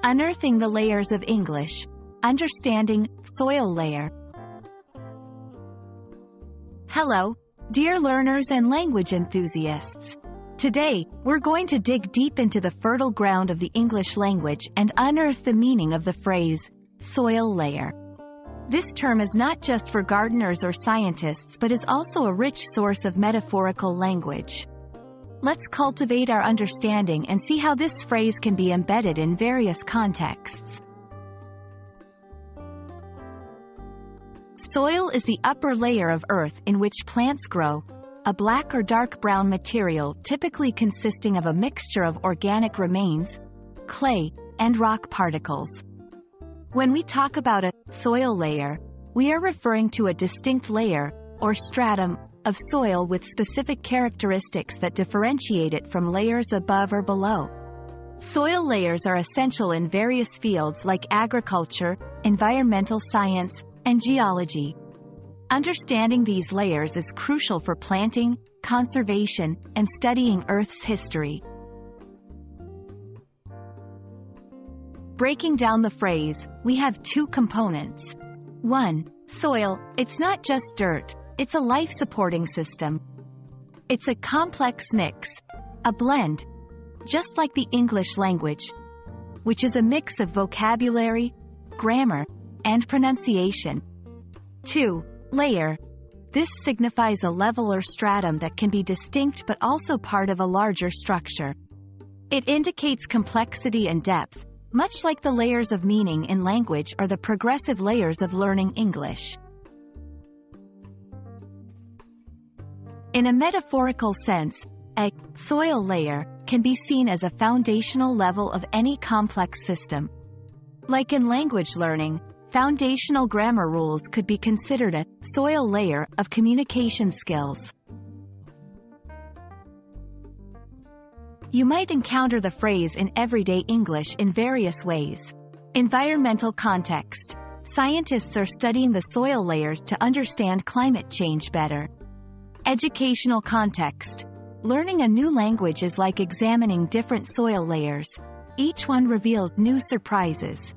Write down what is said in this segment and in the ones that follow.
Unearthing the layers of English. Understanding soil layer. Hello, dear learners and language enthusiasts. Today, we're going to dig deep into the fertile ground of the English language and unearth the meaning of the phrase, soil layer. This term is not just for gardeners or scientists but is also a rich source of metaphorical language. Let's cultivate our understanding and see how this phrase can be embedded in various contexts. Soil is the upper layer of earth in which plants grow, a black or dark brown material typically consisting of a mixture of organic remains, clay, and rock particles. When we talk about a soil layer, we are referring to a distinct layer, or stratum, of soil with specific characteristics that differentiate it from layers above or below. Soil layers are essential in various fields like agriculture, environmental science, and geology. Understanding these layers is crucial for planting, conservation, and studying Earth's history. Breaking down the phrase, we have two components. 1. Soil. It's not just dirt. It's a life-supporting system. It's a complex mix, a blend, just like the English language, which is a mix of vocabulary, grammar, and pronunciation. 2. Layer. This signifies a level or stratum that can be distinct but also part of a larger structure. It indicates complexity and depth, much like the layers of meaning in language or the progressive layers of learning English. In a metaphorical sense, a soil layer can be seen as a foundational level of any complex system. Like in language learning, foundational grammar rules could be considered a soil layer of communication skills. You might encounter the phrase in everyday English in various ways. Environmental context. Scientists are studying the soil layers to understand climate change better. Educational context. Learning a new language is like examining different soil layers. Each one reveals new surprises.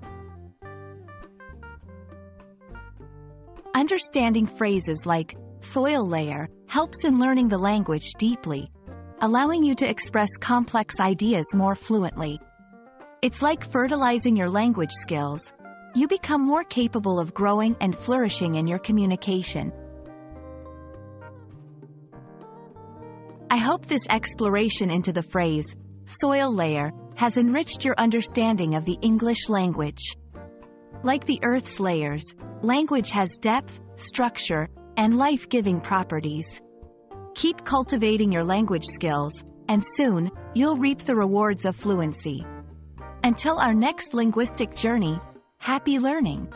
Understanding phrases like soil layer helps in learning the language deeply, allowing you to express complex ideas more fluently. It's like fertilizing your language skills. You become more capable of growing and flourishing in your communication. I hope this exploration into the phrase, soil layer, has enriched your understanding of the English language. Like the Earth's layers, language has depth, structure, and life-giving properties. Keep cultivating your language skills, and soon, you'll reap the rewards of fluency. Until our next linguistic journey, happy learning!